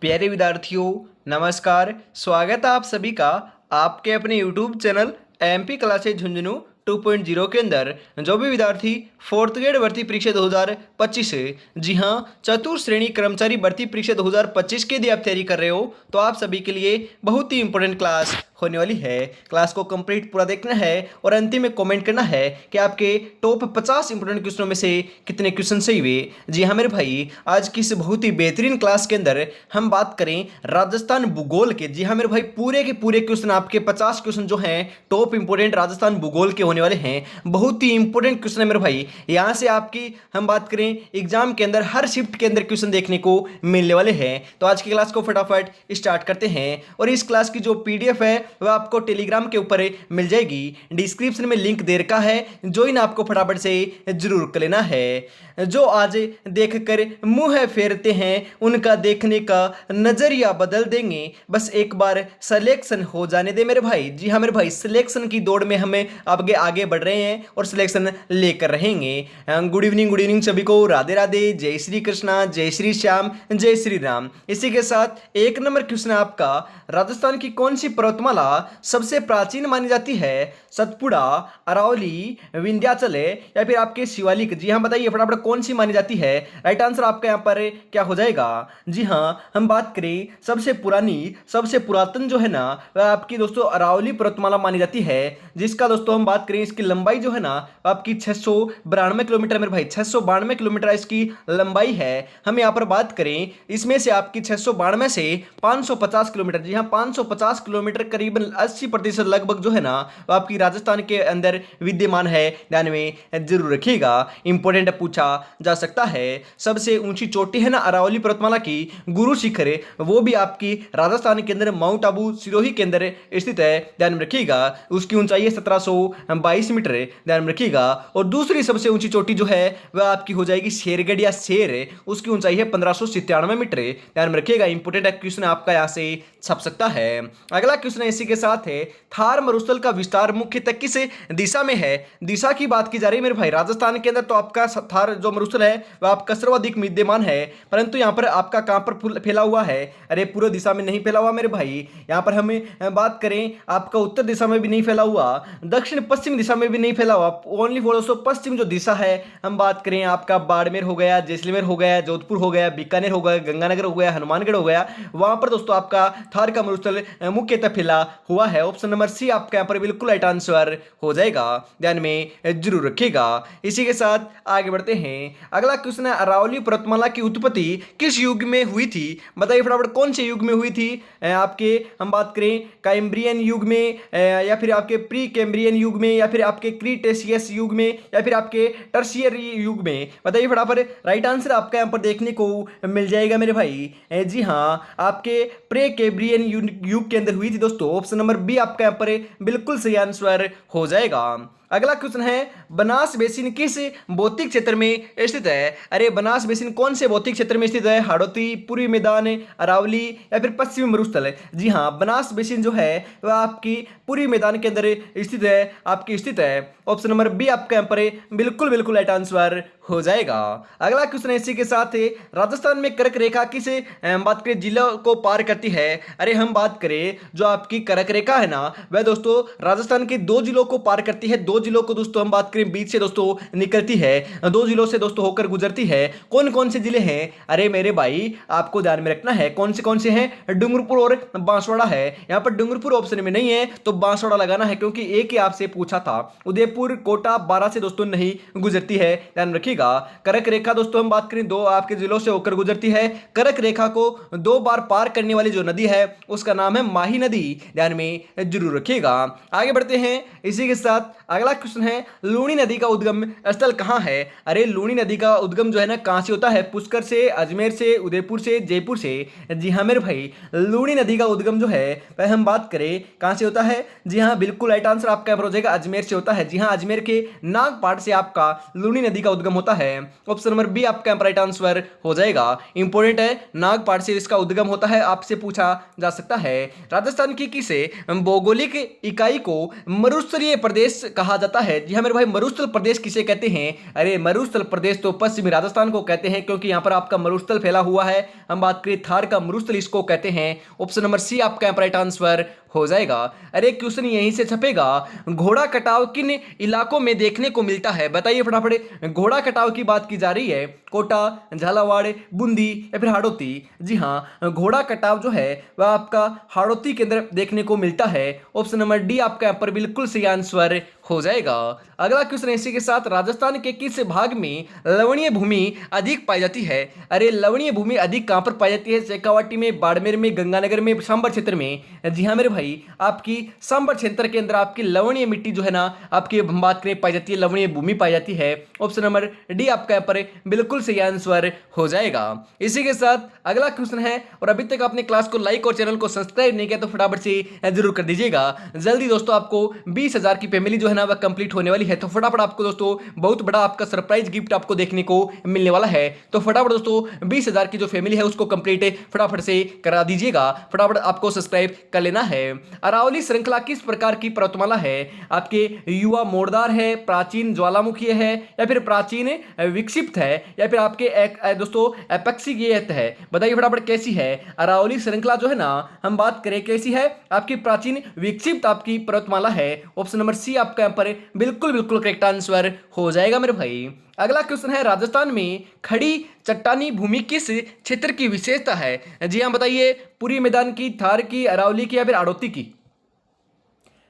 प्यारे विद्यार्थियों, नमस्कार। स्वागत है आप सभी का आपके अपने YouTube channel MP classes Jhunjhunu 2.0 के अंदर। जो भी विद्यार्थी फोर्थ ग्रेड भर्ती परीक्षा 2025 से, जी हाँ, चतुर्थ श्रेणी कर्मचारी भर्ती परीक्षा 2025 के लिए आप तैयारी कर रहे हो, तो आप सभी के लिए बहुत ही इंपॉर्टेंट क्लास होने वाली है। क्लास को कंप्लीट पूरा देखना है और अंतिम में कमेंट करना है कि आपके टॉप 50 इंपॉर्टेंट क्वेश्चनों में से कितने क्वेश्चन सही हुए। जी हाँ मेरे भाई, आज की इस बहुत ही बेहतरीन क्लास के अंदर हम बात करें राजस्थान भूगोल के। जी हाँ मेरे भाई, पूरे के पूरे क्वेश्चन, आपके 50 क्वेश्चन जो हैं टॉप इंपोर्टेंट राजस्थान भूगोल के होने वाले हैं। बहुत ही इंपॉर्टेंट क्वेश्चन है मेरे भाई। यहाँ से आपकी हम बात करें एग्जाम के अंदर हर शिफ्ट के अंदर क्वेश्चन देखने को मिलने वाले हैं। तो आज की क्लास को फटाफट स्टार्ट करते हैं और इस क्लास की जो पीडीएफ है वह आपको टेलीग्राम के ऊपर मिल जाएगी। डिस्क्रिप्शन में लिंक दे रखा है, ज्वाइन आपको फटाफट से जरूर कर लेना है। जो आज देखकर मुंह फेरते हैं उनका देखने का नजरिया बदल देंगे, बस एक बार सिलेक्शन हो जाने दे मेरे भाई। जी हाँ मेरे भाई, सिलेक्शन की दौड़ में हमें आगे आगे बढ़ रहे हैं और सिलेक्शन लेकर रहेंगे। गुड इवनिंग सभी को, राधे राधे, जय श्री कृष्णा, जय श्री श्याम, जय श्री राम। इसी के साथ एक नंबर क्वेश्चन है आपका, राजस्थान की कौन सी पर्वतमाला सबसे प्राचीन मानी जाती है? सतपुड़ा, अरावली, विंध्याचल या फिर आपके शिवालिक? जी हाँ बताइए फटाफट, कौन सी मानी जाती है? राइट आंसर आपका यहाँ पर क्या हो जाएगा? जी हाँ, हम बात करें सबसे पुरानी, सबसे पुरातन जो है ना, वह आपकी दोस्तों अरावली पर्वतमाला मानी जाती है, जिसका दोस्तों हम बात करें इसकी लंबाई जो है ना आपकी 692 किलोमीटर मेरे भाई, 692 किलोमीटर इसकी लंबाई है। हम यहाँ पर बात करें इसमें से आपकी 692 से 550 किलोमीटर, जी हाँ 550 किलोमीटर करीबन 80% लगभग जो है ना वो आपकी राजस्थान के अंदर विद्यमान है। ध्यान में जरूर रखिएगा, इंपॉर्टेंट पूछा जा सकता है। सबसे ऊंची चोटी है ना अरावली पर्वतमाला की, गुरु शिखर, वो भी आपकी राजस्थान के अंदर माउंट आबू सिरोही के अंदर स्थित है। ध्यान में रखिएगा, उसकी ऊंचाई है 1722 मीटर, ध्यान में रखिएगा। और दूसरी सबसे ऊंची चोटी जो है वह आपकी हो जाएगी शेरगढ़ या शेर, उसकी ऊंचाई है 1597 मीटर, ध्यान में रखिएगा। इंपॉर्टेंट क्वेश्चन आपका यहाँ से छप सकता है। अगला क्वेश्चन इसी के साथ है, थार मरुस्थल का विस्तार मुख्यतः किस दिशा में है? दिशा की बात की जा रही है मेरे भाई। राजस्थान के अंदर तो आपका थार जो मरुस्थल है वह आपका सर्वाधिक विद्यमान है, परंतु यहाँ पर आपका कहाँ पर फैला हुआ है? अरे पूर्व दिशा में नहीं फैला हुआ मेरे भाई। यहाँ पर हमें बात करें आपका उत्तर दिशा में भी नहीं फैला हुआ, दक्षिण पश्चिम दिशा में भी नहीं फैला हुआ, ओनली फॉर दोस्तों पश्चिम जो दिशा है। हम बात करें आपका बाड़मेर हो गया, जैसलमेर हो गया, जोधपुर हो गया, बीकानेर हो गया, गंगानगर हो गया, हनुमानगढ़ हो गया, वहां पर दोस्तों आपका थार का मरुस्थल मुख्यतः फैला हुआ है। ऑप्शन नंबर सी आपका यहाँ पर बिल्कुल राइट आंसर हो जाएगा, ध्यान में जरूर रखिएगा। इसी के साथ आगे बढ़ते हैं। अगला क्वेश्चन है, अरावली पर्वतमाला की उत्पत्ति किस युग में हुई थी? बताइए फटाफट, कौन से युग में हुई थी? आपके हम बात करें कैम्ब्रियन युग में, या फिर आपके प्री कैम्ब्रियन युग में, या फिर आपके क्रीटेशियस युग में, या फिर आपके टर्शियरी युग में? बताइए फटाफट, राइट आंसर आपका यहाँ पर देखने को मिल जाएगा मेरे भाई। जी हाँ, आपके प्रे कैम्ब्रियन युग के अंदर हुई थी दोस्तों। ऑप्शन नंबर बी आपका यहाँ पर बिल्कुल सही आंसर हो जाएगा। अगला क्वेश्चन है, बनास बेसिन किस भौतिक क्षेत्र में स्थित है? अरे बनास बेसिन कौन से भौतिक क्षेत्र में स्थित है? हाड़ौती, पूर्वी मैदान, अरावली या फिर पश्चिमी मरुस्थल? जी हाँ, बनास बेसिन जो है वह आपकी पूर्वी मैदान के अंदर स्थित है, आपकी स्थित है। ऑप्शन नंबर बी आपका यहाँ पर बिल्कुल बिल्कुल राइट आंसर हो जाएगा। अगला क्वेश्चन इसी के साथ है, राजस्थान में कर्क रेखा किस बात करें जिला को पार करती है? अरे हम बात करें जो आपकी कर्क रेखा है ना वह दोस्तों राजस्थान के 2 जिलों को पार करती है। 2 जिलों को दोस्तों हम बात करें बीच से दोस्तों निकलती है, 2 जिलों से दोस्तों होकर गुजरती है। कौन कौन से जिले हैं? अरे मेरे भाई आपको ध्यान में रखना है, कौन से हैं? डूंगरपुर और बांसवाड़ा है। यहाँ पर डूंगरपुर ऑप्शन में नहीं है तो बांसवाड़ा लगाना है, क्योंकि एक ही आपसे पूछा था। उदयपुर, कोटा, बारा से दोस्तों नहीं गुजरती है, ध्यान रखिएगा। कर्क रेखा दोस्तों हम बात करें 2 आपके जिलों से होकर गुजरती है। कर्क रेखा को 2 बार पार करने वाली जो नदी है उसका नाम है माही नदी, ध्यान में जरूर रखिएगा। आगे बढ़ते हैं इसी के साथ। अगला क्वेश्चन है, लूणी नदी का उद्गम स्थल कहां है? अरे लूणी नदी का उद्गम जो है ना कहां से होता है? पुष्कर से, अजमेर से, उदयपुर से, जयपुर से? जी हाँ मेरे भाई, लूणी नदी का उद्गम जो है वह हम बात करें कहां से होता है? जी हाँ बिल्कुल राइट आंसर आपका हो जाएगा, अजमेर से होता है। जी हाँ, अजमेर के नागपाट से आपका लूणी नदी का उद्गम होता है। ऑप्शन नंबर बी आपका राइट आंसर हो जाएगा। इंपॉर्टेंट है, नागपाट से इसका उद्गम होता है, आपसे पूछा जा सकता है। राजस्थान की किसे भौगोलिक इकाई को मरुस्थलीय प्रदेश कहा कहा जाता है? जी हाँ मेरे भाई, मरुस्थल प्रदेश किसे कहते हैं? अरे मरुस्थल प्रदेश तो पश्चिमी राजस्थान को कहते हैं, क्योंकि यहाँ पर आपका मरुस्थल फैला हुआ है। हम बात करें थार का मरुस्थल इसको कहते हैं। ऑप्शन नंबर सी आपका यहाँ पर राइट आंसर हो जाएगा। अरे क्वेश्चन यहीं से छपेगा, घोड़ा कटाव किन इलाकों में देखने को मिलता है? बताइए फटाफट। घोड़ा कटाव की बात की जा रही है, कोटा, झालावाड़, बूंदी या फिर हाड़ौती? जी हाँ, घोड़ा कटाव जो है वह आपका हाड़ौती के अंदर देखने को मिलता है। ऑप्शन नंबर डी आपका यहाँ पर बिल्कुल सही आंसर हो जाएगा। अगला क्वेश्चन इसी के साथ, राजस्थान के किस भाग में लवणीय भूमि अधिक पाई जाती है? अरे लवणीय भूमि अधिक कहां पर पाई जाती है? शेखावाटी में, बाड़मेर में, गंगानगर में, सांबर क्षेत्र में? जी हाँ मेरे भाई, आपकी सांबर क्षेत्र के अंदर आपकी लवणीय मिट्टी जो है ना, आपकी हम बात करें पाई जाती है, लवणीय भूमि पाई जाती है। ऑप्शन नंबर डी आपका यहाँ पर बिल्कुल सही आंसर हो जाएगा। इसी के साथ अगला क्वेश्चन है, और अभी तक आपने क्लास को लाइक और चैनल को सब्सक्राइब नहीं किया तो फटाफट से जरूर कर दीजिएगा। जल्दी दोस्तों आपको 20,000 की फैमिली जो है ना वह कंप्लीट होने वाली है, तो फटाफट आपको दोस्तों बहुत बड़ा आपका सरप्राइज गिफ्ट आपको देखने को मिलने वाला है। तो फटाफट दोस्तों 20,000 की जो फैमिली है उसको कंप्लीट फटाफट से करा दीजिएगा। फटाफट आपको सब्सक्राइब कर लेना है। अरावली श्रृंखला किस प्रकार की पर्वतमाला है? आपके युवा मोड़दार है, प्राचीन ज्वालामुखी है, या फिर प्राचीन विक्षिप्त है, या फिर आपके दोस्तों एपेक्सिएट है? बताइए फटाफट कैसी है अरावली श्रृंखला जो है ना, हम बात करें कैसी है? आपकी प्राचीन विक्षिप्त आपकी पर्वतमाला है। ऑप्शन नंबर सी आपका यहाँ पर बिल्कुल बिल्कुल करेक्ट आंसर हो जाएगा मेरे भाई। अगला क्वेश्चन है, राजस्थान में खड़ी चट्टानी भूमि किस क्षेत्र की विशेषता है? जी हाँ बताइए, पुरी मैदान की, थार की, अरावली की, या फिर हाड़ौती की?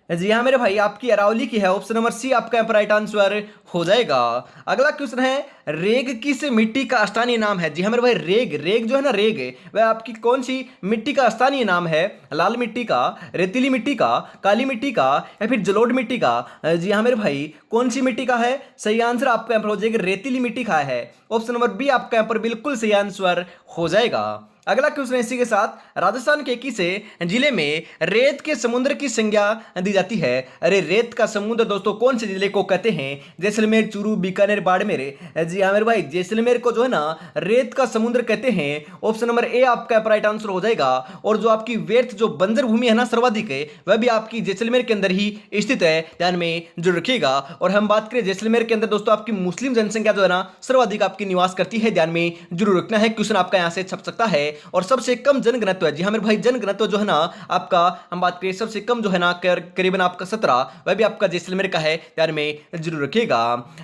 जी हाँ मेरे भाई, आपकी अरावली की है। ऑप्शन नंबर सी आपका यहाँ पर राइट आंसर हो जाएगा। अगला क्वेश्चन है, रेग किस मिट्टी का स्थानीय नाम है? जी हाँ मेरे भाई, रेग, रेग जो है ना, रेग वह आपकी कौन सी मिट्टी का स्थानीय नाम है? लाल मिट्टी का, रेतीली मिट्टी का, काली मिट्टी का, या फिर जलोढ़ मिट्टी का? जी हाँ मेरे भाई, कौन सी मिट्टी का है? सही आंसर आपका यहाँ पर हो जाएगा रेतीली मिट्टी का है। ऑप्शन नंबर बी आपका यहाँ पर बिल्कुल सही आंसर हो जाएगा। अगला क्वेश्चन इसी के साथ, राजस्थान के किस जिले में रेत के समुद्र की संज्ञा दी जाती है? अरे रेत का समुद्र दोस्तों कौन से जिले को कहते हैं? जैसलमेर, चूरू, बीकानेर, बाड़मेर? जी हाँ मेरे भाई, जैसलमेर को जो है ना रेत का समुद्र कहते हैं। ऑप्शन नंबर ए आपका राइट आंसर हो जाएगा। और जो आपकी व्यर्थ जो बंजर भूमि है ना सर्वाधिक है, वह भी आपकी जैसलमेर के अंदर ही स्थित है, ध्यान में जरूर रखिएगा। और हम बात करें जैसलमेर के अंदर दोस्तों आपकी मुस्लिम जनसंख्या जो है ना सर्वाधिक आपकी निवास करती है, ध्यान में जरूर रखना है। क्वेश्चन आपका यहां से छप सकता है। और सबसे कम जनघनत्व है, जी हाँ मेरे भाई, जनघनत्व जो है ना आपका, हम बात करें सबसे कम जो है ना करीबन आपका 17, वह भी आपका जैसलमेर का है, ध्यान में जरूर रखिएगा।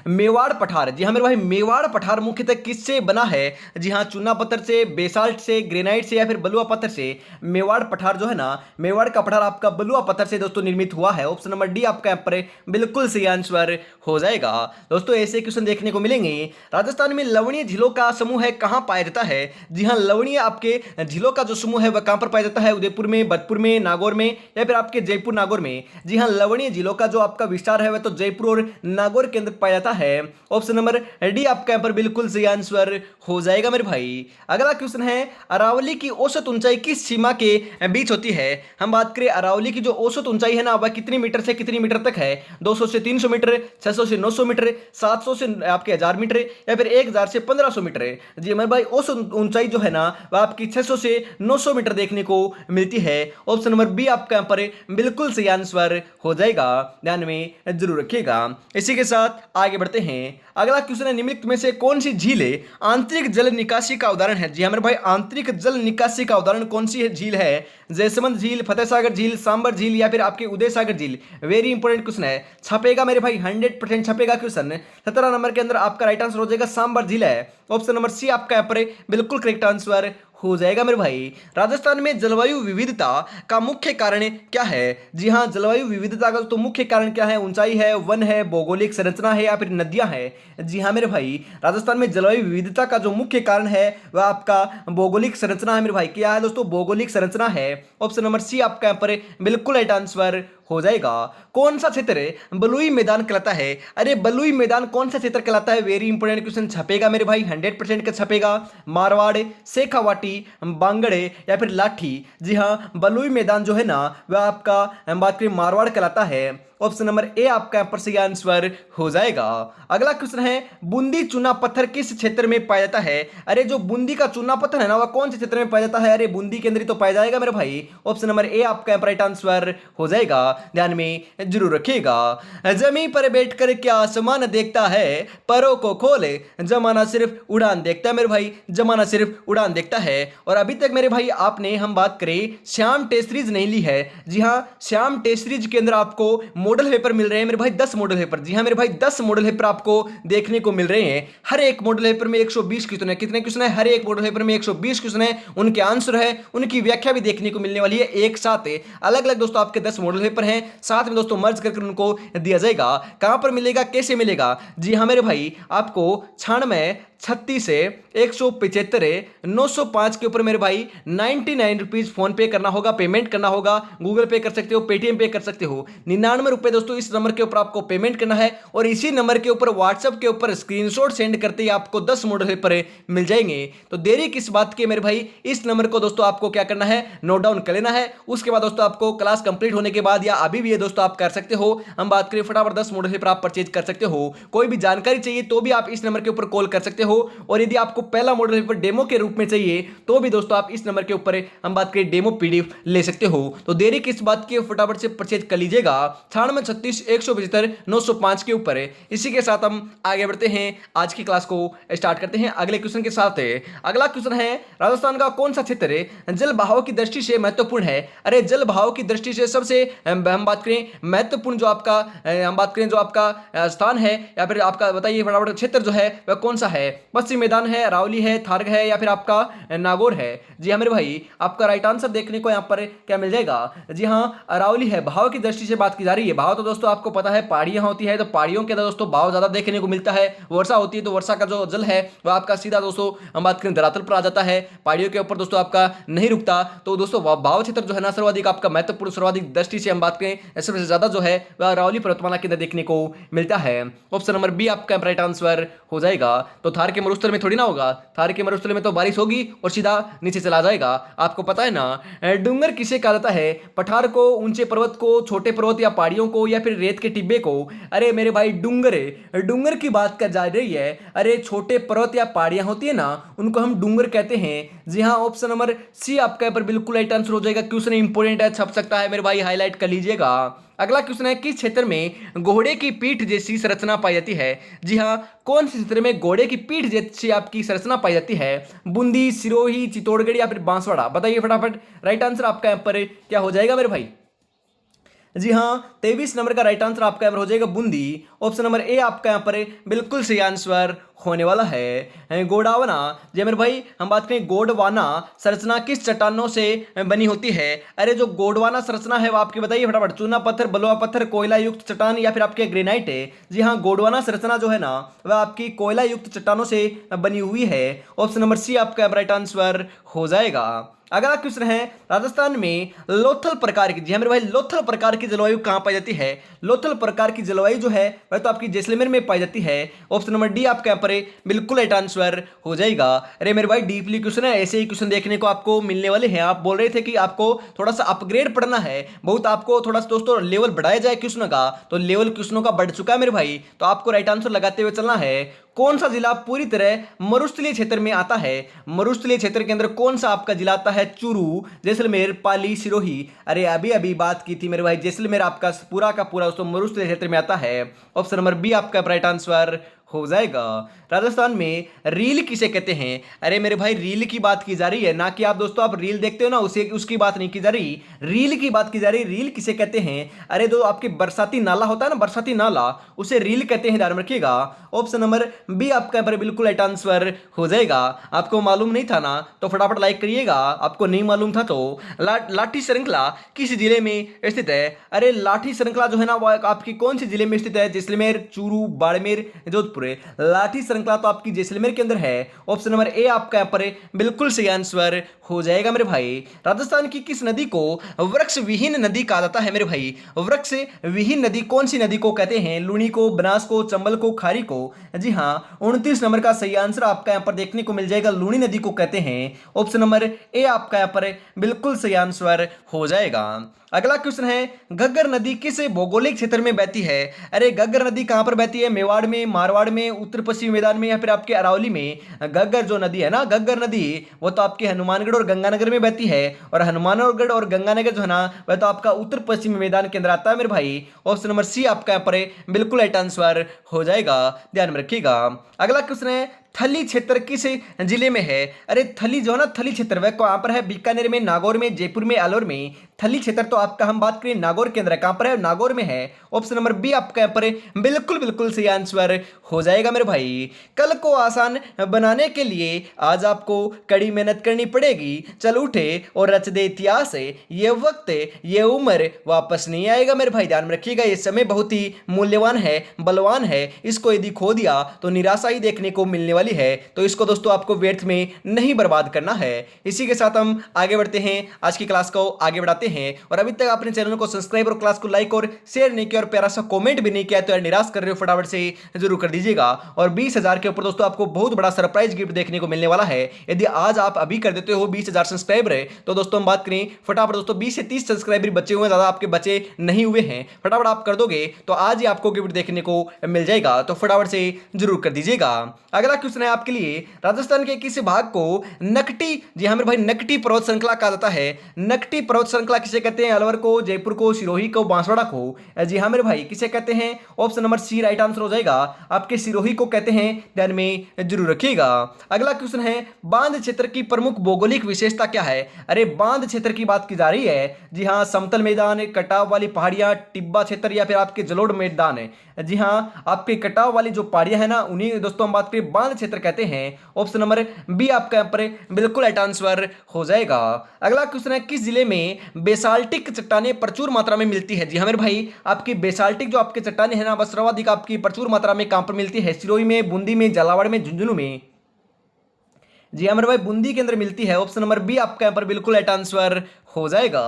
मेवाड़ पठार, जी हाँ मेरे भाई, मेवाड़ पठार मुख्यतः किससे बना है? जी हाँ, चूना पत्थर से, बेसाल्ट से, ग्रेनाइट से, या फिर बलुआ पत्थर से? मेवाड़ पठार जो है ना, मेवाड़ का पठार आपका बलुआ पत्थर से दोस्तों निर्मित हुआ है। ऑप्शन नंबर डी आपका यहाँ पर बिल्कुल सही आंसर हो जाएगा। दोस्तों ऐसे क्वेश्चन देखने को मिलेंगे। राजस्थान में लवणीय झीलों का समूह है, कहां पाया जाता है? जी हाँ, लवणीय आपके झीलों का जो समूह है वह कहां पर पाया जाता है? उदयपुर में, भरतपुर में, नागौर में, या फिर आपके जयपुर नागौर में? जी हाँ, लवणीय झीलों का जो आपका विस्तार है वह तो जयपुर और नागौर के अंदर पाया जाता है। ऑप्शन नंबर डी आपका यहाँ पर बिल्कुल सही आंसर हो जाएगा मेरे भाई। अगला क्वेश्चन है, अरावली की औसत ऊंचाई किस सीमा के बीच होती है? हम बात करें अरावली की जो औसत ऊंचाई है ना वह कितनी मीटर से कितनी मीटर तक है? 200 से 300 मीटर, 600 से 900 मीटर, 700 से आपके 1000 मीटर, या फिर 1000 से 1500 मीटर? जी मेरे भाई, औसत ऊंचाई जो है ना वह आपकी 600 से 900 मीटर देखने को मिलती है। ऑप्शन नंबर बी आपका यहाँ पर बिल्कुल सही आंसर हो जाएगा, ध्यान में जरूर रखिएगा। इसी के साथ आगे बढ़ते हैं। अगला क्वेश्चन है, निम्नलिखित में से कौन सी झील आंतरिक जल निकासी का उदाहरण है? जी हाँ मेरे भाई, आंतरिक जल निकासी का उदाहरण कौन सी झील है? जयसमंद झील, फतेह सागर झील, सांबर झील, या फिर आपके उदय सागर झील? वेरी इंपॉर्टेंट क्वेश्चन है, छपेगा मेरे भाई, 100% छपेगा क्वेश्चन। 17 नंबर के अंदर आपका राइट आंसर हो जाएगा सांबर झील है। ऑप्शन नंबर सी आपका यहाँ पर बिल्कुल करेक्ट आंसर हो जाएगा मेरे भाई। राजस्थान में जलवायु विविधता का मुख्य कारण क्या है? जी हाँ, जलवायु विविधता का तो मुख्य कारण क्या है? ऊंचाई है, वन है, भौगोलिक संरचना है, या फिर नदियां हैं? जी हाँ मेरे भाई, राजस्थान में जलवायु विविधता का जो मुख्य कारण है वह आपका भौगोलिक संरचना है मेरे भाई। क्या है दोस्तों? भौगोलिक संरचना है। ऑप्शन नंबर सी आपका यहाँ पर बिल्कुल राइट आंसर हो जाएगा। कौन सा क्षेत्र बलुई मैदान कहलाता है? अरे बलुई मैदान कौन सा क्षेत्र कहलाता है? वेरी इंपोर्टेंट क्वेश्चन, छपेगा मेरे भाई, 100% का छपेगा। मारवाड़, शेखावाटी, बांगड़े, या फिर लाठी? जी हाँ, बलुई मैदान जो है ना वह आपका हम बात करें मारवाड़ कहलाता है। ऑप्शन नंबर ए आपका यहाँ पर सही आंसर हो जाएगा। अगला क्वेश्चन है, बूंदी चूना पत्थर किस क्षेत्र में पाया जाता है? अरे जो बूंदी का चूना पत्थर है ना वह कौन से क्षेत्र में पाया जाता है? अरे बूंदी के अंदर ही तो पाया जाएगा मेरे भाई। ऑप्शन नंबर ए आपका यहाँ पर राइट आंसर हो जाएगा। ध्यान में जरूर रखिएगा। जमीन पर बैठकर क्या आसमान देखता है, परों को खोले जमाना सिर्फ उड़ान देखता है मेरे भाई, जमाना सिर्फ उड़ान देखता है। और अभी तक मेरे भाई आपने हम बात करें श्याम टेस्ट सीरीज नहीं ली है। जी हाँ, श्याम टेस्ट सीरीज के अंदर आपको मॉडल पेपर मिल रहे हैं मेरे भाई, 10 मॉडल पेपर। जी हाँ मेरे भाई, 10 मॉडल पेपर आपको देखने को मिल रहे हैं। हर एक मॉडल पेपर में 120 क्वेश्चन है। कितने क्वेश्चन है? हर एक मॉडल पेपर में 120 क्वेश्चन है, उनके आंसर है, उनकी व्याख्या भी देखने को मिलने वाली है एक साथ। अलग अलग दोस्तों आपके 10 मॉडल पेपर हैं, साथ में दोस्तों मर्ज करके उनको दिया जाएगा। कहां पर मिलेगा, कैसे मिलेगा? जी हाँ मेरे भाई, आपको 96 36 से 175 905 के ऊपर मेरे भाई 99 रुपीज फोन पे करना होगा, पेमेंट करना होगा। गूगल पे कर सकते हो, पेटीएम पे कर सकते हो। 99 रुपए दोस्तों इस नंबर के ऊपर आपको पेमेंट करना है, और इसी नंबर के ऊपर व्हाट्सएप के ऊपर स्क्रीनशॉट सेंड करते ही आपको 10 मॉडल पेपर मिल जाएंगे। तो देरी किस बात की मेरे भाई, इस नंबर को दोस्तों आपको क्या करना है, नोट डाउन कर लेना है। उसके बाद दोस्तों आपको क्लास कंप्लीट होने के बाद या अभी भी ये दोस्तों आप कर सकते हो। हम बात करें फटाफट 10 मॉडल पेपर आप परचेज कर सकते हो। कोई भी जानकारी चाहिए तो भी आप इस नंबर के ऊपर कॉल कर सकते हो, और यदि आपको पहला मॉडल पेपर डेमो के रूप में चाहिए तो भी दोस्तों आप इस नंबर के ऊपर हम बात करें डेमो पीडीएफ ले सकते हो। तो देरी किस बात की, फटाफट से परचेज कर लीजिएगा 96 36 175 905 के ऊपर। इसी के साथ हम आगे बढ़ते हैं, आज की क्लास को स्टार्ट करते हैं अगले क्वेश्चन के साथ। अगला क्वेश्चन है, राजस्थान का कौन सा क्षेत्र जल बहाव की दृष्टि से महत्वपूर्ण है? अरे जल बहाव की दृष्टि से सबसे हम बात करें महत्वपूर्ण जो आपका हम बात करें जो आपका स्थान है, या फिर आपका बताइए फटाफट क्षेत्र जो है वह कौन सा है? पश्चिम मैदान है, रावली है, थारग है, या फिर आपका नागौर है? जी हाँ मेरे भाई, आपका राइट आंसर देखने को यहाँ पर क्या मिल जाएगा? जी हाँ, अरावली है। भाव की दृष्टि से बात की जा रही है। भाव तो दोस्तों आपको पता है पहाड़ियां होती है, तो पहाड़ियों के अंदर दोस्तों भाव ज्यादा देखने को मिलता है। वर्षा होती है तो वर्षा का जो जल है वह आपका सीधा दोस्तों हम बात करें धरातल पर आ जाता है, पहाड़ियों के ऊपर दोस्तों आपका नहीं रुकता। तो दोस्तों भाव क्षेत्र जो है ना सर्वाधिक आपका महत्वपूर्ण, सर्वाधिक दृष्टि से हम बात करें सबसे ज्यादा जो है वह अरावली पर्वतमाला के अंदर देखने को मिलता है। ऑप्शन नंबर बी आपका राइट आंसर हो जाएगा। तो थार के मरुस्थल में थोड़ी ना होगा, थार के मरुस्थल में तो बारिश होगी और सीधा नीचे चला जाएगा। आपको पता है ना, डूंगर किसे कहा जाता है? पठार को, ऊंचे पर्वत को, छोटे पर्वत या पहाड़ियों को, या फिर रेत के टिब्बे को? अरे मेरे भाई डूंगर है, डूंगर की बात कर जा रही है। अरे छोटे पर्वत या पहाड़ियां होती है ना, उनको हम डूंगर कहते हैं। जी हाँ, ऑप्शन नंबर सी आपका यहाँ पर बिल्कुल राइट आंसर हो जाएगा। क्वेश्चन इंपोर्टेंट है, छप सकता है मेरे भाई, हाईलाइट कर लीजिएगा। अगला क्वेश्चन है, किस क्षेत्र में घोड़े की पीठ जैसी संरचना पाई जाती है? जी हाँ, कौन से क्षेत्र में घोड़े की पीठ जैसी आपकी संरचना पाई जाती है? बूंदी, सिरोही, चित्तौड़गढ़ या फिर बांसवाड़ा? बताइए फटाफट, राइट आंसर आपका यहाँ पर क्या हो जाएगा मेरे भाई? जी हाँ, 23 नंबर का राइट आंसर आपका यहाँ पर हो जाएगा बूंदी। ऑप्शन नंबर ए आपका यहाँ पर बिल्कुल सही आंसर होने वाला है गोडावना। जी मेरे भाई, हम बात करें गोडवाना संरचना किस चट्टानों से बनी होती है? अरे जो गोडवाना संरचना है वो आपकी बताइए फटाफट, चूना पत्थर, बलुआ पत्थर, कोयला युक्त चट्टान या फिर आपके ग्रेनाइट है? जी हाँ, गोडवाना संरचना जो है ना वह आपकी कोयला युक्त चट्टानों से बनी हुई है। ऑप्शन नंबर सी आपका राइट आंसर हो जाएगा। अगला क्वेश्चन है, राजस्थान में लोथल प्रकार की, जी हाँ मेरे भाई, लोथल प्रकार की जलवायु कहाँ पाई जाती है? लोथल प्रकार की जलवायु जो है वह तो आपकी जैसलमेर में पाई जाती है। ऑप्शन नंबर डी आपका यहाँ पर बिल्कुल राइट आंसर हो जाएगा। अरे मेरे भाई डीपली क्वेश्चन है, ऐसे ही क्वेश्चन देखने को आपको मिलने वाले हैं। आप बोल रहे थे कि आपको थोड़ा सा अपग्रेड पढ़ना है, बहुत आपको थोड़ा सा दोस्तों लेवल बढ़ाया जाए क्वेश्चनों का, तो लेवल क्वेश्चनों का बढ़ चुका है मेरे भाई। तो आपको राइट आंसर लगाते हुए चलना है। कौन सा जिला पूरी तरह मरुस्थलीय क्षेत्र में आता है? मरुस्थलीय क्षेत्र के अंदर कौन सा आपका जिला आता है? चूरू, जैसलमेर, पाली, सिरोही? अरे अभी अभी बात की थी मेरे भाई, जैसलमेर आपका पूरा का पूरा दोस्तों मरुस्थलीय क्षेत्र में आता है। ऑप्शन नंबर बी आपका राइट आंसर हो जाएगा। राजस्थान में रील किसे कहते हैं? अरे मेरे भाई रील की बात की जा रही है, ना कि आप दोस्तों आप रील देखते हो ना उसे, उसकी बात नहीं की जा रही, रील की बात की जा रही। रील किसे कहते हैं? अरे जो आपके बरसाती नाला होता है ना, बरसाती नाला, उसे रील कहते हैं, ध्यान रखिएगा। ऑप्शन नंबर बी आपका पर बिल्कुल राइट आंसर हो जाएगा। आपको मालूम नहीं था ना तो फटाफट लाइक करिएगा, आपको नहीं मालूम था तो। लाठी श्रृंखला किस जिले में स्थित है? अरे लाठी श्रृंखला जो है ना वो आपकी कौन से जिले में स्थित है? जैसलमेर, चूरू, बाड़मेर, जोधपुर? लाठी श्रृंखला तो आपकी जैसलमेर के अंदर है। ऑप्शन नंबर ए आपका यहाँ पर बिल्कुल सही आंसर हो जाएगा मेरे भाई। राजस्थान की किस नदी को वृक्ष विहीन नदी कहा जाता है मेरे भाई? वृक्ष विहीन नदी कौन सी नदी को कहते हैं? लूनी को, बनास को, चंबल को, खारी को? जी हाँ, 29 नंबर का सही आंसर आपका यहाँ पर देखने को मिल जाएगा, लूनी नदी को कहते हैं। ऑप्शन नंबर ए आपका यहाँ पर बिल्कुल सही आंसर हो जाएगा। अगला क्वेश्चन है, घग्गर नदी किस भौगोलिक क्षेत्र में बहती है? अरे घग्गर नदी कहां पर बहती है? मेवाड़ में, मारवाड़ झालावाड़ में, उत्तर पश्चिमी मैदान में, या फिर आपके अरावली में घग्गर जो नदी है ना, घग्गर नदी, वो तो आपके हनुमानगढ़ और गंगानगर में बहती है। और हनुमानगढ़ और गंगानगर जो है ना, वह तो आपका उत्तर पश्चिमी मैदान के अंदर आता है मेरे भाई। ऑप्शन नंबर सी आपका यहाँ पर बिल्कुल राइट आंसर हो जाएगा, ध्यान में रखिएगा। अगला क्वेश्चन है, थली क्षेत्र किस जिले में है? अरे थली जो है ना, थली क्षेत्र वह कहाँ पर है? बीकानेर में, नागौर में, जयपुर में, अलवर में। थली क्षेत्र तो आपका हम बात करें नागौर के अंदर है। कहां पर है? नागौर में है। ऑप्शन नंबर बी आपका यहाँ पर बिल्कुल बिल्कुल सही आंसर हो जाएगा मेरे भाई। कल को आसान बनाने के लिए आज आपको कड़ी मेहनत करनी पड़ेगी। चल उठे और रच दे इतिहास, ये वक्त ये उम्र वापस नहीं आएगा मेरे भाई, ध्यान में रखिएगा। ये समय बहुत ही मूल्यवान है, बलवान है। इसको यदि खो दिया तो निराशा ही देखने को मिलने वाली है। तो इसको दोस्तों आपको व्यर्थ में नहीं बर्बाद करना है। इसी के साथ हम आगे बढ़ते हैं, आज की क्लास को आगे बढ़ाते हैं। और अभी तक आपने चैनल को सब्सक्राइब और क्लास को लाइक और शेयर नहीं किया और प्यारा सा कमेंट भी नहीं किया तो यार निराश कर रहे हो, फटाफट से जरूर कर दीजिएगा। और 20,000 के ऊपर दोस्तों आपको बहुत बड़ा सरप्राइज गिफ्ट देखने को मिलने वाला है। यदि आज आप अभी कर देते हो 20,000 सब्सक्राइबर है, तो दोस्तों हम बात करें फटाफट दोस्तों 20 से 30 सब्सक्राइबर बचे हुए हैं, ज्यादा आपके बचे नहीं हुए हैं। फटाफट आप कर दोगे तो आज ही आपको गिफ्ट देखने को मिल जाएगा, तो फटाफट से जरूर कर दीजिएगा। अगला क्वेश्चन है आपके लिए, राजस्थान के किस भाग को नकटी, जी हाँ मेरे भाई, नकटी पर्वत श्रृंखला कहा जाता है? नकटी पर्वत श्रृंखला किसे कहते हैं? अलवर को, जयपुर को, सिरोही को, बांसवाड़ा को। जी हाँ मेरे भाई, किसे कहते हैं? Option number C right answer हो जाएगा, आपके सिरोही को कहते हैं, ध्यान में जरूर रखिएगा। अगला क्वेश्चन है, बांध क्षेत्र की प्रमुख भौगोलिक विशेषता क्या है? अरे बांध क्षेत्र की बात की जा रही है। जी हाँ, समतल मैदान, कटाव वाली पहाड़ियां, टिब्बा क्षेत्र, या फिर आपके जलोढ़ मैदान है। जी हाँ, आपके कटाव वाली जो पहाड़ियां है ना, उन्हीं दोस्तों हम बात करें बांध क्षेत्र कहते हैं। ऑप्शन नंबर बी आपका यहाँ पर बिल्कुल राइट आंसर हो जाएगा। अगला क्वेश्चन है, किस जिले में बेसाल्टिक चट्टानें प्रचुर मात्रा में मिलती है? जी हाँ मेरे भाई, आपकी बेसाल्टिक जो आपके चट्टानें है ना, बस सर्वाधिक आपकी प्रचुर मात्रा में कहां पर मिलती है? सिरोही में, बूंदी में, झालावाड़ में, झुंझुनू में। जी हाँ मेरे भाई, बूंदी के अंदर मिलती है। ऑप्शन नंबर बी आपका यहाँ पर बिल्कुल राइट आंसर हो जाएगा।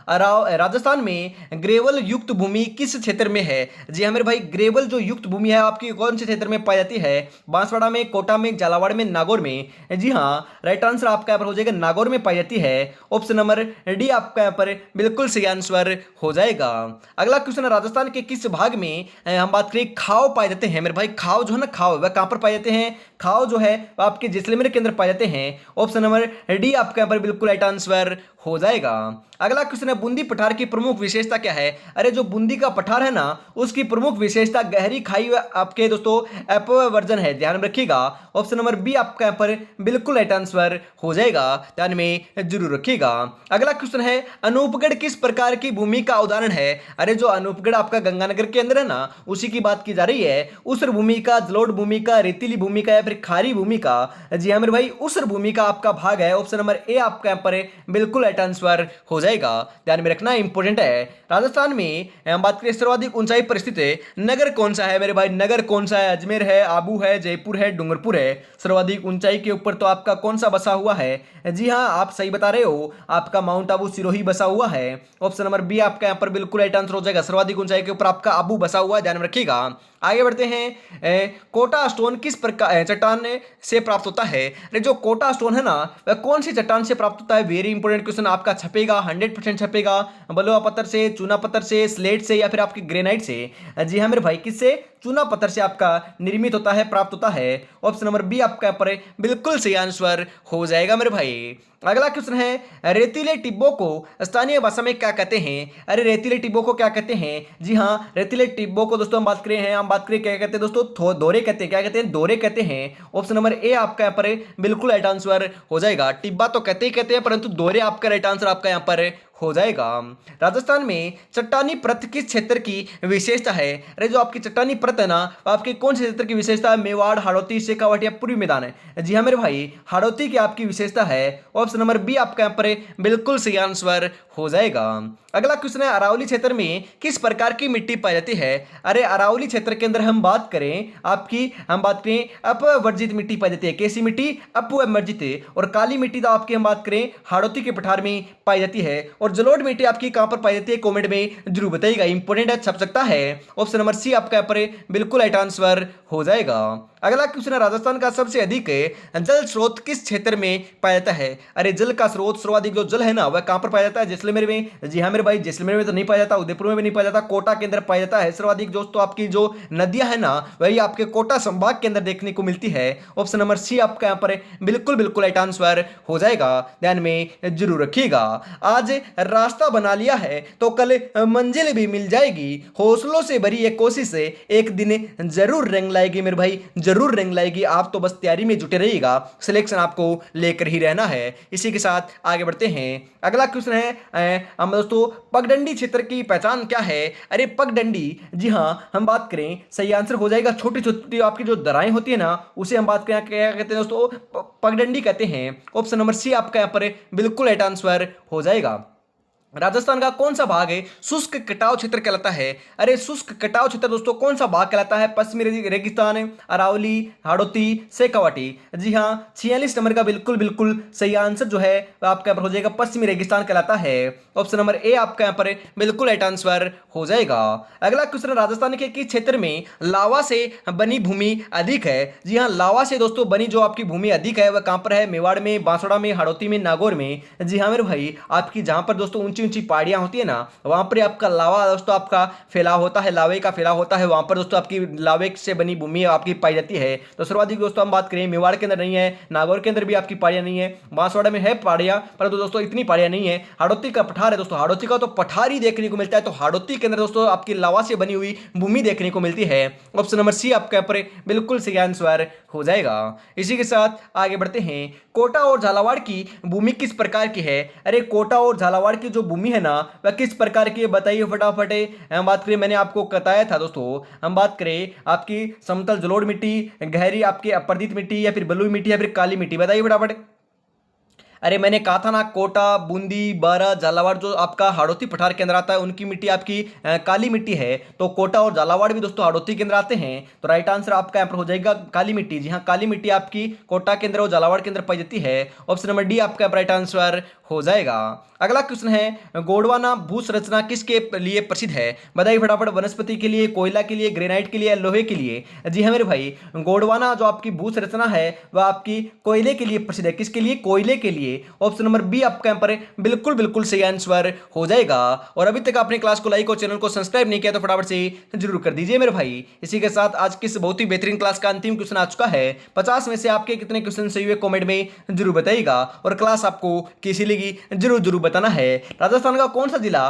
राजस्थान में ग्रेवल युक्त भूमि किस क्षेत्र में है? जी हाँ मेरे भाई, ग्रेवल जो युक्त भूमि है आपकी कौन से क्षेत्र में पाई जाती है? बांसवाड़ा में, कोटा में, झालावाड़ में, नागौर में। जी हाँ, राइट आंसर आपका यहाँ पर हो जाएगा, नागौर में पाई जाती है। ऑप्शन नंबर डी आपका यहाँ पर बिल्कुल सही आंसर हो जाएगा। अगला क्वेश्चन है, राजस्थान के किस भाग में हम बात करें खाव पाए जाते हैं? मेरे भाई खाव जो है ना, खाव वह कहाँ पर पाए जाते हैं? खाव जो है आपके जैसलमेर के अंदर पाए जाते हैं। ऑप्शन नंबर डी आपका यहाँ पर बिल्कुल राइट आंसर हो जाएगा। अगला क्वेश्चन है, बूंदी पठार की प्रमुख विशेषता क्या है? अरे जो बूंदी का पठार है ना, उसकी प्रमुख विशेषता गहरी खाई आपके दोस्तों अपवर्जन है, ध्यान में रखिएगा। ऑप्शन नंबर बी आपका यहाँ पर बिल्कुल राइट आंसर हो जाएगा, ध्यान में जरूर रखिएगा। अगला क्वेश्चन है, अनूपगढ़ किस प्रकार की भूमि का उदाहरण है? अरे जो अनूपगढ़ आपका गंगानगर के अंदर है ना, उसी की बात की जा रही है। ऊसर भूमि का, जलोढ़ भूमि का, रेतीली भूमि का, या फिर खारी भूमि का। जी हाँ मेरे भाई, ऊसर भूमि का आपका भाग है। ऑप्शन नंबर ए आपका यहाँ पर बिल्कुल राइट आंसर हो जाएगा, ध्यान में रखना इंपॉर्टेंट है। राजस्थान में हम बात करें सर्वाधिक ऊंचाई पर स्थित नगर कौन सा है? मेरे भाई नगर कौन सा है? अजमेर है, आबू है, जयपुर है, डूंगरपुर है। सर्वाधिक ऊंचाई के ऊपर तो आपका कौन सा बसा हुआ है? जी हाँ, आप सही बता रहे हो, आपका माउंट आबू सिरोही बसा हुआ है। ऑप्शन नंबर बी आपका यहाँ पर बिल्कुल राइट आंसर हो जाएगा, सर्वाधिक ऊंचाई के ऊपर आपका आबू बसा हुआ है, ध्यान में रखिएगा। आगे बढ़ते हैं, कोटा स्टोन किस प्रकार चट्टान से प्राप्त होता है? अरे जो कोटा स्टोन है ना, वह कौन सी चट्टान से प्राप्त होता है? वेरी इंपॉर्टेंट क्वेश्चन आपका छपेगा, 100% छपेगा। बलुआ पत्थर से, चूना पत्थर से, स्लेट से, या फिर आपके ग्रेनाइट से। जी हाँ मेरे भाई, किससे? चूना पत्थर से आपका निर्मित होता है, प्राप्त होता है। ऑप्शन नंबर बी आपका यहाँ पर बिल्कुल सही आंसर हो जाएगा मेरे भाई। अगला क्वेश्चन है, रेतीले टिब्बों को स्थानीय भाषा में क्या कहते हैं? अरे रेतीले टिब्बों को क्या कहते हैं? जी हाँ, रेतीले टिब्बों को दोस्तों हम बात करें क्या कहते हैं दोस्तों? दोरे कहते हैं। क्या कहते हैं? दोरे कहते हैं। ऑप्शन नंबर ए आपका यहाँ पर बिल्कुल राइट आंसर हो जाएगा। टिब्बा तो कहते हैं, परंतु दोरे आपका राइट आंसर आपका यहाँ पर हो जाएगा। राजस्थान में चट्टानी परत किस क्षेत्र की विशेषता है? अरे जो आपकी चट्टानी परत है ना, आपके कौन से क्षेत्र की विशेषता है? मेवाड़, हाड़ौती, शेखावाट या पूर्वी मैदान है। जी हाँ मेरे भाई, हाड़ौती की आपकी विशेषता है। ऑप्शन नंबर बी आपका यहाँ पर बिल्कुल सही आंसर हो जाएगा। अगला क्वेश्चन है, अरावली क्षेत्र में किस प्रकार की मिट्टी पाई जाती है? अरे अरावली क्षेत्र के अंदर हम बात करें अपवर्जित मिट्टी पाई जाती है। कैसी मिट्टी? अपवर्जित। और काली मिट्टी तो आपकी हम बात करें हाड़ौती के पठार में पाई जाती है। और जलोढ़ मिट्टी आपकी कहां पर पाई जाती है, कमेंट में जरूर बताइएगा, इंपॉर्टेंट है, छप सकता है। ऑप्शन नंबर सी आपका यहाँ पर बिल्कुल राइट आंसर हो जाएगा। अगला क्वेश्चन है, राजस्थान का सबसे अधिक जल स्रोत किस क्षेत्र में पाया जाता है। अरे जल का स्रोत, सर्वाधिक जो जल है ना, वह कहां पर पाया जाता है, जैसलमेर में। जी हाँ मेरे भाई, जैसलमेर में तो नहीं पाया जाता, उदयपुर में भी नहीं पाया जाता, कोटा के अंदर पाया जाता है। सर्वाधिक दोस्तों आपकी जो नदियां है ना, वही आपके कोटा संभाग के अंदर देखने को मिलती है। ऑप्शन नंबर सी आपका यहाँ पर बिल्कुल बिल्कुल राइट आंसर हो जाएगा, ध्यान में जरूर रखिएगा। आज रास्ता बना लिया है तो कल मंजिल भी मिल जाएगी, हौसलों से भरी ये कोशिश एक दिन जरूर रंग लाएगी मेरे भाई, जरूर रंग लाएगी। आप तो बस तैयारी में जुटे रहिएगा, सिलेक्शन आपको लेकर ही रहना है। इसी के साथ आगे बढ़ते हैं। अगला क्वेश्चन है हम दोस्तों, पगडंडी क्षेत्र की पहचान क्या है। अरे पगडंडी, जी हाँ हम बात करें, सही आंसर हो जाएगा छोटी छोटी आपकी जो दरारें होती है ना, उसे हम बात करें क्या कहते हैं दोस्तों, पगडंडी कहते हैं। ऑप्शन नंबर सी आपका यहाँ पर बिल्कुल राइट आंसर हो जाएगा। राजस्थान का कौन सा भाग है शुष्क कटाव क्षेत्र कहलाता है। अरे शुष्क कटाव क्षेत्र दोस्तों कौन सा भाग कहलाता है, पश्चिमी रेगिस्तान, अरावली, हाड़ौती, शेखावाटी। जी हाँ 46 नंबर का बिल्कुल बिल्कुल सही आंसर जो है आपका यहाँ पर हो जाएगा, पश्चिमी रेगिस्तान कहलाता है। ऑप्शन नंबर ए आपका यहाँ पर बिल्कुल राइट आंसर हो जाएगा। अगला क्वेश्चन, राजस्थान के किस क्षेत्र में लावा से बनी भूमि अधिक है। जी हाँ लावा से दोस्तों बनी जो आपकी भूमि अधिक है वह कहां पर है, मेवाड़ में, बांसवाड़ा में, हाड़ौती में, नागौर में। जी हाँ मेरे भाई, आपकी जहां पर दोस्तों ऊंची ऊंची पहाड़ियां होती है ना, वहां पर आपका लावा दोस्तों आपका फैलाव होता है, लावे का फैलाव होता है, वहां पर दोस्तों आपकी लावे से बनी भूमि आपकी पाई जाती है। तो सर्वाधिक दोस्तों हम बात करें, मेवाड़ के अंदर नहीं है, नागौर के अंदर भी आपकी पहाड़ियां नहीं है, बांसवाड़ा में है पहाड़ियां, परंतु दोस्तों इतनी पहाड़ियां नहीं है। हाड़ौती का पठार है दोस्तों, हाड़ौती का तो पठार ही देखने को मिलता है, तो हाड़ौती के अंदर दोस्तों आपकी लावा से बनी हुई भूमि देखने को मिलती है। ऑप्शन नंबर सी आपका यहाँ पर बिल्कुल सही आंसर हो जाएगा। इसी के साथ आगे बढ़ते हैं। कोटा और झालावाड़ की भूमि किस प्रकार की है। अरे कोटा और झालावाड़ की जो भूमि है ना, वह किस प्रकार की है बताइए फटाफट। हम बात करें, मैंने आपको बताया था दोस्तों, हम बात करें आपकी समतल जलोढ़ मिट्टी, गहरी आपकी अपर्दित मिट्टी, या फिर बलुई मिट्टी, या फिर काली मिट्टी, बताइए फटाफट। अरे मैंने कहा था ना, कोटा, बूंदी, बारा, झालावाड़ जो आपका हाड़ौती पठार के अंदर आता है, उनकी मिट्टी आपकी काली मिट्टी है। तो कोटा और झालावाड़ भी दोस्तों हाड़ौती के अंदर आते हैं, तो राइट आंसर आपका यहाँ पर हो जाएगा काली मिट्टी। जी हाँ काली मिट्टी आपकी कोटा के अंदर और झालावाड़ के अंदर पाई जाती है। ऑप्शन नंबर डी आपका राइट आंसर हो जाएगा। अगला क्वेश्चन है, गोंडवाना भू संरचना किसके लिए प्रसिद्ध है, बताइए फटाफट। वनस्पति के लिए, कोयला के लिए, ग्रेनाइट के लिए, लोहे के लिए। जी हाँ मेरे भाई, गोंडवाना जो आपकी भू संरचना है वह आपकी कोयले के लिए प्रसिद्ध है। किसके लिए, कोयले के लिए। ऑप्शन नंबर बी आपका यहाँ पर बिल्कुल बिल्कुल सही आंसर हो जाएगा। और अभी तक आपने क्लास को लाइक और चैनल को सब्सक्राइब नहीं किया तो फटाफट से जरूर कर दीजिए मेरे भाई। इसी के साथ आज की इस बहुत ही बेहतरीन क्लास का अंतिम क्वेश्चन आ चुका है। 50 में से आपके कितने क्वेश्चन सही हुए कमेंट में जरूर बताइएगा, और क्लास आपको कैसी लगी जरूर जरूर बताना है। राजस्थान का कौन सा जिला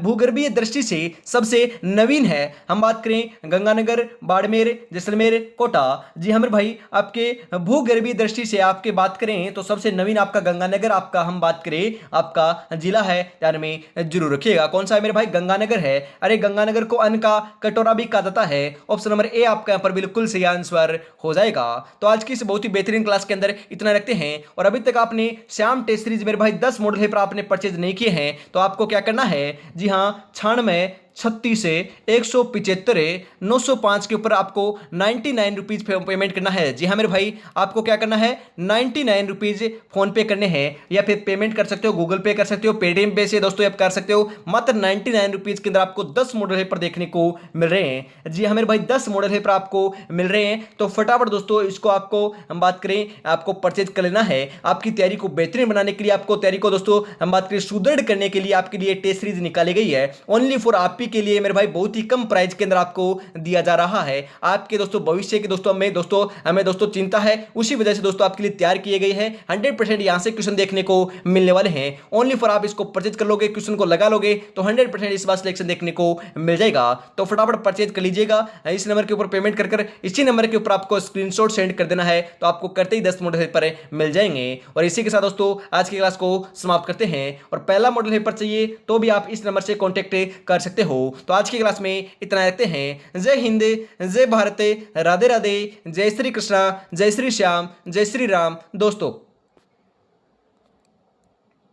भूगर्भीय दृष्टि से सबसे नवीन है। हम बात करें गंगानगर, बाड़मेर, जैसलमेर, कोटा। जी हाँ मेरे भाई, आपके भूगर्भीय दृष्टि से आपके बात करें तो सबसे नवीन आपका गंगानगर आपका हम बात करें आपका जिला है, ध्यान में जरूर रखिएगा। कौन सा है मेरे भाई, गंगानगर है। अरे गंगानगर को अन्न का कटोरा भी कहा जाता है। ऑप्शन नंबर ए आपका यहाँ पर बिल्कुल सही आंसर हो जाएगा। तो आज की इस बहुत ही बेहतरीन क्लास के अंदर इतना रखते हैं। और अभी तक आपने श्याम टेस्ट सीरीज मेरे भाई 10 मॉडल पेपर आपने परचेज नहीं किए हैं तो आपको क्या करना है, जी हाँ 96 36 से 175 905 के ऊपर आपको 99 रुपीज पेमेंट करना है। जी हाँ मेरे भाई, आपको क्या करना है, 99 रुपीज फोन पे करने हैं, या फिर पेमेंट कर सकते हो, गूगल पे कर सकते हो, पेटीएम पे से दोस्तों आप कर सकते हो। मात्र 99 रुपीज के अंदर आपको 10 मॉडल पेपर देखने को मिल रहे हैं। जी हाँ मेरे भाई, 10 मॉडल पेपर आपको मिल रहे हैं। तो फटाफट दोस्तों इसको आपको हम बात करें आपको परचेज कर लेना है। आपकी तैयारी को बेहतरीन बनाने के लिए, आपको तैयारी को दोस्तों हम बात करें सुदृढ़ करने के लिए आपके लिए टेस्ट सीरीज निकाली गई है, ओनली फॉर आप के लिए मेरे भाई, बहुत ही कम प्राइस के अंदर आपको दिया जा रहा है। आपके दोस्तों भविष्य के दोस्तों हमें दोस्तों चिंता है, उसी वजह से दोस्तों आपके लिए तैयार किए गए हैं। 100% यहां से क्वेश्चन देखने को मिलने वाले हैं। ओनली फॉर आप इसको परचेज कर लोगे, क्वेश्चन को लगा लोगे तो 100% इस बार सिलेक्शन देखने को मिल जाएगा। तो फटाफट परचेज कर लीजिएगा। इस नंबर के ऊपर पेमेंट कर इसी नंबर के ऊपर आपको स्क्रीनशॉट सेंड कर देना है, तो आपको करते ही 10 मॉडल पेपर मिल जाएंगे। और इसी के साथ दोस्तों आज की क्लास को समाप्त करते हैं। और पहला मॉडल पेपर चाहिए तो भी आप इस नंबर से कॉन्टेक्ट कर सकते हो। तो आज की क्लास में इतना रहते हैं। जय हिंद, जय भारत, राधे राधे, जय श्री कृष्णा, जय श्री श्याम, जय श्री राम दोस्तों।